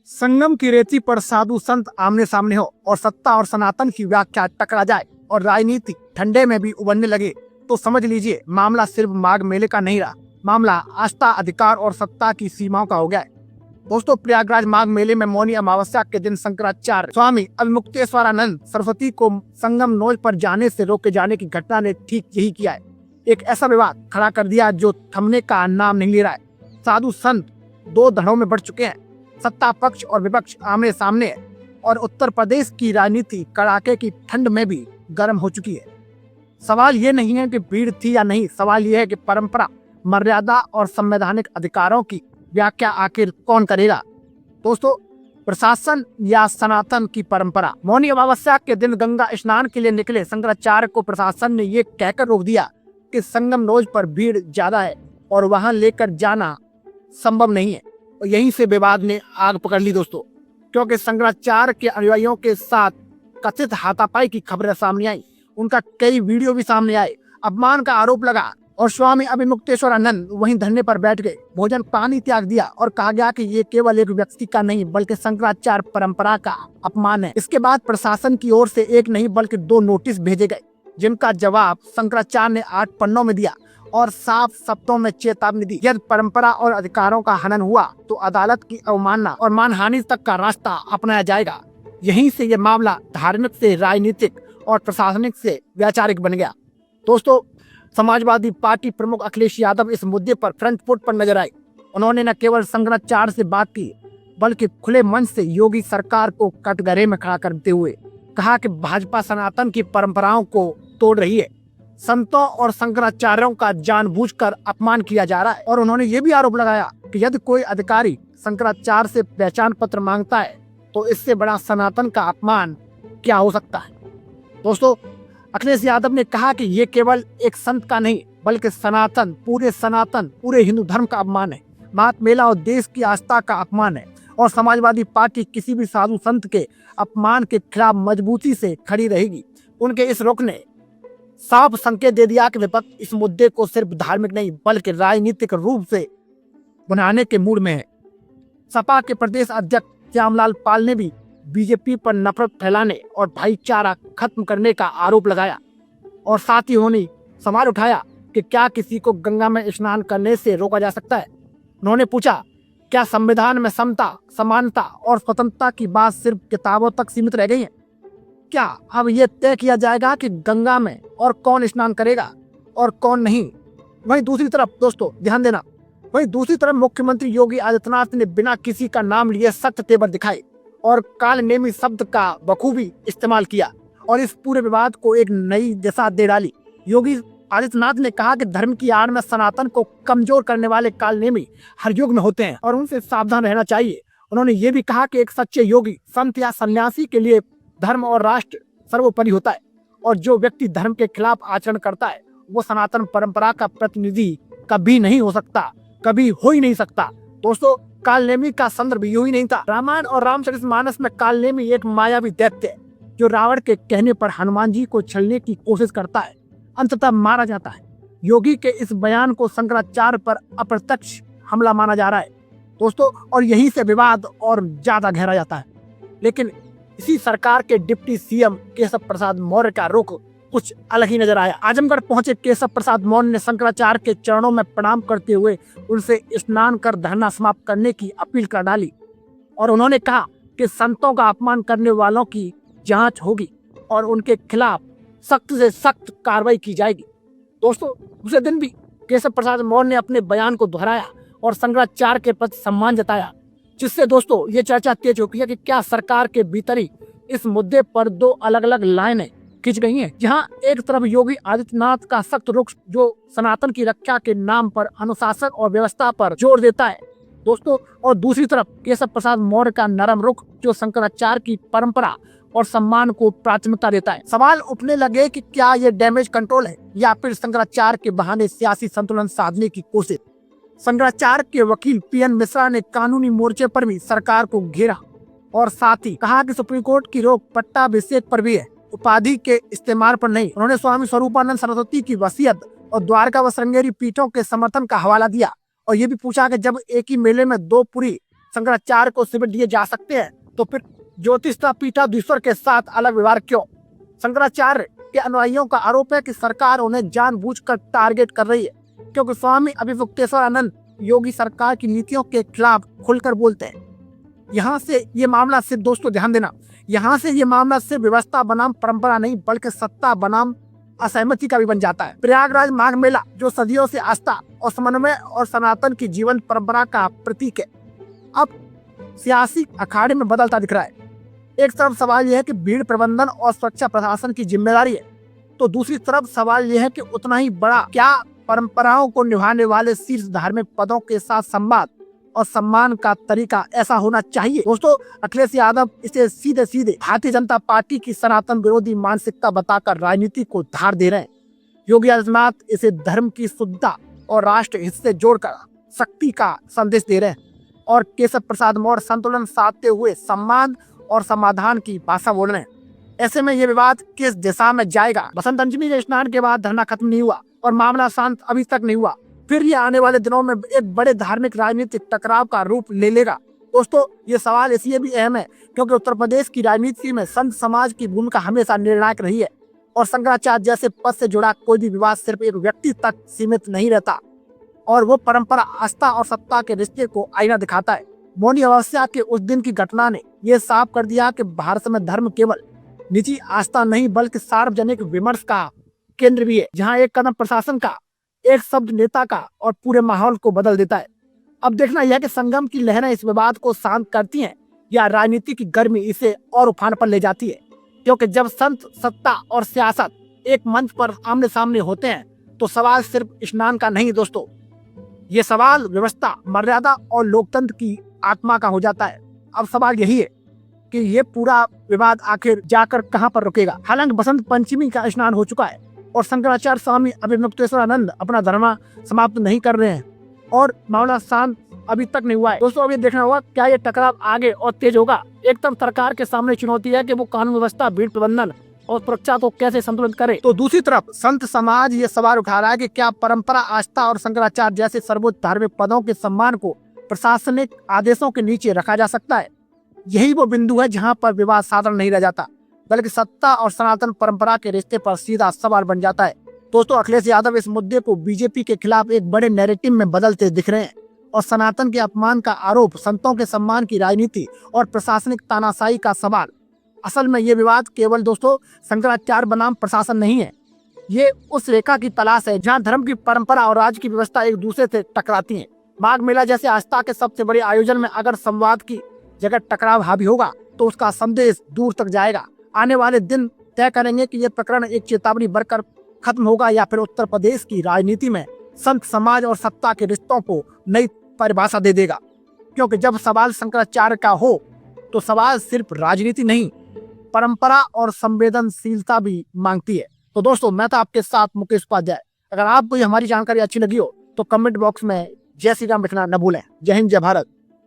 संगम की रेती पर साधु संत आमने सामने हो और सत्ता और सनातन की व्याख्या टकरा जाए और राजनीति ठंडे में भी उबलने लगे तो समझ लीजिए मामला सिर्फ माघ मेले का नहीं रहा, मामला आस्था, अधिकार और सत्ता की सीमाओं का हो गया है। दोस्तों, प्रयागराज माघ मेले में मौनी अमावस्या के दिन शंकराचार्य स्वामी अभिमुक्तेश्वरानंद सरस्वती को संगम नोज पर जाने से रोके जाने की घटना ने ठीक यही किया है। एक ऐसा विवाद खड़ा कर दिया जो थमने का नाम नहीं ले रहा है। साधु संत दो धड़ों में बढ़ चुके हैं, सत्ता पक्ष और विपक्ष आमने सामने है और उत्तर प्रदेश की राजनीति कड़ाके की ठंड में भी गर्म हो चुकी है। सवाल ये नहीं है कि भीड़ थी या नहीं, सवाल ये है कि परंपरा, मर्यादा और संवैधानिक अधिकारों की व्याख्या आखिर कौन करेगा। दोस्तों, प्रशासन या सनातन की परंपरा। मौनी अमावस्या के दिन गंगा स्नान के लिए निकले शंकराचार्य को प्रशासन ने ये कहकर रोक दिया कि संगम नोज पर भीड़ ज्यादा है और वहां लेकर जाना संभव नहीं है। और यहीं से विवाद ने आग पकड़ ली दोस्तों, क्योंकि शंकराचार्य के अनुयायियों के साथ कथित हाथापाई की खबरें सामने आई, उनका कई वीडियो भी सामने आए, अपमान का आरोप लगा और स्वामी अभिमुक्तेश्वरानंद वहीं धरने पर बैठ गए, भोजन पानी त्याग दिया और कहा गया कि ये केवल एक व्यक्ति का नहीं बल्कि शंकराचार्य परंपरा का अपमान है। इसके बाद प्रशासन की ओर से एक नहीं बल्कि 2 नोटिस भेजे गए, जिनका जवाब शंकराचार्य ने 8 पन्नों में दिया और साफ शब्दों में चेतावनी दी, यदि परंपरा और अधिकारों का हनन हुआ तो अदालत की अवमानना और मानहानि तक का रास्ता अपनाया जाएगा। यहीं से ये मामला धार्मिक से राजनीतिक और प्रशासनिक से वैचारिक बन गया। दोस्तों, समाजवादी पार्टी प्रमुख अखिलेश यादव इस मुद्दे पर फ्रंट फुट पर नजर आए। उन्होंने न केवल शंकराचार्य से बात की बल्कि खुले मंच से योगी सरकार को कटघरे में खड़ा करते हुए कहा कि भाजपा सनातन की परंपराओं को तोड़ रही है, संतों और शंकराचार्यों का जानबूझकर अपमान किया जा रहा है। और उन्होंने ये भी आरोप लगाया कि यदि कोई अधिकारी शंकराचार्य से पहचान पत्र मांगता है तो इससे बड़ा सनातन का अपमान क्या हो सकता है। दोस्तों, अखिलेश यादव ने कहा कि ये केवल एक संत का नहीं बल्कि सनातन, पूरे हिंदू धर्म का अपमान है, माघ मेला और देश की आस्था का अपमान है और समाजवादी पार्टी किसी भी साधु संत के अपमान के खिलाफ मजबूती से खड़ी रहेगी। उनके इस रुख ने साफ संकेत दे दिया कि विपक्ष इस मुद्दे को सिर्फ धार्मिक नहीं बल्कि राजनीतिक रूप से बनाने के मूड में है। सपा के प्रदेश अध्यक्ष श्यामलाल पाल ने भी बीजेपी पर नफरत फैलाने और भाईचारा खत्म करने का आरोप लगाया और साथ ही उन्होंने सवाल उठाया कि क्या किसी को गंगा में स्नान करने से रोका जा सकता है। उन्होंने पूछा, क्या संविधान में समता, समानता और स्वतंत्रता की बात सिर्फ किताबों तक सीमित रह गई है? क्या अब यह तय किया जाएगा कि गंगा में और कौन स्नान करेगा और कौन नहीं? वहीं दूसरी तरफ दोस्तों ध्यान देना, मुख्यमंत्री योगी आदित्यनाथ ने बिना किसी का नाम लिए सख्त तेवर दिखाए और कालनेमी शब्द का बखूबी इस्तेमाल किया और इस पूरे विवाद को एक नई दिशा दे डाली। योगी आदित्यनाथ ने कहा कि धर्म की आड़ में सनातन को कमजोर करने वाले कालनेमी हर युग में होते हैं और उनसे सावधान रहना चाहिए। उन्होंने ये भी कहा कि एक सच्चे योगी, संत या सन्यासी के लिए धर्म और राष्ट्र सर्वोपरि होता है और जो व्यक्ति धर्म के खिलाफ आचरण करता है वो सनातन परंपरा का प्रतिनिधि कभी नहीं हो सकता, कभी हो ही नहीं सकता। दोस्तों, कालनेमी का संदर्भ यूं ही नहीं था। रामायण और रामचरितमानस में कालनेमी एक मायावी दैत्य है जो रावण के कहने पर हनुमान जी को छलने की कोशिश करता है, अंततः मारा जाता है। योगी के इस बयान को शंकराचार्य पर अप्रत्यक्ष हमला माना जा रहा है दोस्तों, और यहीं से विवाद और ज्यादा गहरा जाता है। लेकिन इसी सरकार के डिप्टी सीएम केशव प्रसाद मौर्य का रुख कुछ अलग ही नजर आया। आजमगढ़ पहुंचे केशव प्रसाद मौर्य ने शंकराचार्य के चरणों में प्रणाम करते हुए उनसे स्नान कर धरना समाप्त करने की अपील कर डाली और उन्होंने कहा कि संतों का अपमान करने वालों की जांच होगी और उनके खिलाफ सख्त से सख्त कार्रवाई की जाएगी। दोस्तों, दूसरे दिन भी केशव प्रसाद मौर्य ने अपने बयान को दोहराया और शंकराचार्य के प्रति सम्मान जताया, जिससे दोस्तों ये चर्चा तेज हो गई है कि क्या सरकार के भीतर ही इस मुद्दे पर 2 अलग अलग लाइनें खिंच गई हैं, जहां एक तरफ योगी आदित्यनाथ का सख्त रुख जो सनातन की रक्षा के नाम पर अनुशासन और व्यवस्था पर जोर देता है दोस्तों, और दूसरी तरफ केशव प्रसाद मौर्य का नरम रुख जो शंकराचार्य की परंपरा और सम्मान को प्राथमिकता देता है। सवाल उठने लगे कि क्या ये डैमेज कंट्रोल है या फिर शंकराचार्य के बहाने सियासी संतुलन साधने की कोशिश। शंकराचार्य के वकील पीएन मिश्रा ने कानूनी मोर्चे पर भी सरकार को घेरा और साथ ही कहा कि सुप्रीम कोर्ट की रोक पट्टाभिषेक पर भी है, उपाधि के इस्तेमाल पर नहीं। उन्होंने स्वामी स्वरूपानंद सरस्वती की वसीयत और द्वारका व श्रृंगेरी पीठों के समर्थन का हवाला दिया और ये भी पूछा कि जब एक ही मेले में 2 पुरी शंकराचार्य को सिमट दिए जा सकते हैं, तो फिर ज्योतिषा पीठाधीश्वर के साथ अलग व्यवहार क्यों? शंकराचार्य के अनुयायियों का आरोप है कि सरकार उन्हें जानबूझकर टारगेट कर रही है, क्योंकि स्वामी अभिमुक्तेश्वरानंद योगी सरकार की नीतियों के खिलाफ खुलकर बोलते हैं। यहाँ से ये मामला सिर्फ, दोस्तों ध्यान देना, यहाँ से ये मामला सिर्फ व्यवस्था बनाम परंपरा नहीं बल्कि सत्ता बनाम असहमति का भी बन जाता है। प्रयागराज माघ मेला जो सदियों से आस्था और समन्वय और सनातन की जीवन परंपरा का प्रतीक है, अब सियासी अखाड़े में बदलता दिख रहा है। एक तरफ सवाल यह है कि भीड़ प्रबंधन और सुरक्षा प्रशासन की जिम्मेदारी है, तो दूसरी तरफ सवाल यह है कि उतना ही बड़ा क्या परंपराओं को निभाने वाले शीर्ष धार्मिक पदों के साथ संवाद और सम्मान का तरीका ऐसा होना चाहिए। दोस्तों, अखिलेश यादव इसे सीधे सीधे भारतीय जनता पार्टी की सनातन विरोधी मानसिकता बताकर राजनीति को धार दे रहे हैं। योगी आदित्यनाथ इसे धर्म की शुद्धता और राष्ट्र हित से जोड़कर शक्ति का संदेश दे रहे हैं, और केशव प्रसाद मौर्य संतुलन साधते हुए सम्मान और समाधान की भाषा बोल रहे हैं। ऐसे में ये विवाद किस दिशा में जाएगा? बसंत पंचमी के स्नान के बाद धरना खत्म नहीं हुआ और मामला शांत अभी तक नहीं हुआ, फिर ये आने वाले दिनों में एक बड़े धार्मिक राजनीतिक टकराव का रूप ले लेगा। दोस्तों, ये सवाल इसलिए भी अहम है क्योंकि उत्तर प्रदेश की राजनीति में संत समाज की भूमिका हमेशा निर्णायक रही है, और शंकराचार्य जैसे पद से जुड़ा कोई भी विवाद सिर्फ एक व्यक्ति तक सीमित नहीं रहता, और वो परंपरा, आस्था और सत्ता के रिश्ते को आईना दिखाता है। मौनी अमावस्या के उस दिन की घटना ने यह साफ कर दिया कि भारत में धर्म केवल निजी आस्था नहीं बल्कि सार्वजनिक विमर्श का केंद्र भी है, जहाँ एक कदम प्रशासन का, एक शब्द नेता का और पूरे माहौल को बदल देता है। अब देखना यह कि संगम की लहरें इस विवाद को शांत करती हैं या राजनीति की गर्मी इसे और उफान पर ले जाती है, क्योंकि जब संत, सत्ता और सियासत एक मंच पर आमने सामने होते हैं तो सवाल सिर्फ स्नान का नहीं दोस्तों, ये सवाल व्यवस्था, मर्यादा और लोकतंत्र की आत्मा का हो जाता है। अब सवाल यही है कि ये पूरा विवाद आखिर जाकर कहां पर रुकेगा। हालांकि बसंत पंचमी का स्नान हो चुका है और शंकराचार्य स्वामी अभिमुक्तेश्वरानंद अपना धर्म समाप्त नहीं कर रहे हैं, और मामला शांत अभी तक नहीं हुआ है। दोस्तों, अब ये देखना होगा क्या ये टकराव आगे और तेज होगा। एक तरफ सरकार के सामने चुनौती है कि वो कानून व्यवस्था, भीड़ प्रबंधन और सुरक्षा को कैसे संतुलित करे, तो दूसरी तरफ संत समाज ये सवाल उठा रहा है कि क्या परंपरा, आस्था और शंकराचार्य जैसे सर्वोच्च धार्मिक पदों के सम्मान को प्रशासनिक आदेशों के नीचे रखा जा सकता है। यही वो बिंदु है जहाँ पर विवाद साधारण नहीं रह जाता बल्कि सत्ता और सनातन परंपरा के रिश्ते पर सीधा सवाल बन जाता है। दोस्तों, अखिलेश यादव इस मुद्दे को बीजेपी के खिलाफ एक बड़े नैरेटिव में बदलते दिख रहे हैं, और सनातन के अपमान का आरोप, संतों के सम्मान की राजनीति और प्रशासनिक तानाशाही का सवाल। असल में ये विवाद केवल दोस्तों शंकराचार्य बनाम प्रशासन नहीं है, ये उस रेखा की तलाश है जहाँ धर्म की परंपरा और राज्य की व्यवस्था एक दूसरे से टकराती हैं। माघ मेला जैसे आस्था के सबसे बड़े आयोजन में अगर संवाद की जगह टकराव हावी होगा तो उसका संदेश दूर तक जाएगा। आने वाले दिन तय करेंगे कि यह प्रकरण एक चेतावनी बनकर खत्म होगा या फिर उत्तर प्रदेश की राजनीति में संत समाज और सत्ता के रिश्तों को नई परिभाषा दे देगा। क्योंकि जब सवाल शंकराचार्य का हो तो सवाल सिर्फ राजनीति नहीं, परंपरा और संवेदनशीलता भी मांगती है। तो दोस्तों, मैं था आपके साथ मुकेश उपाध्याय। अगर आपको हमारी जानकारी अच्छी लगी हो तो कमेंट बॉक्स में जय श्री राम लिखना न भूलें। जय हिंद, जय भारत।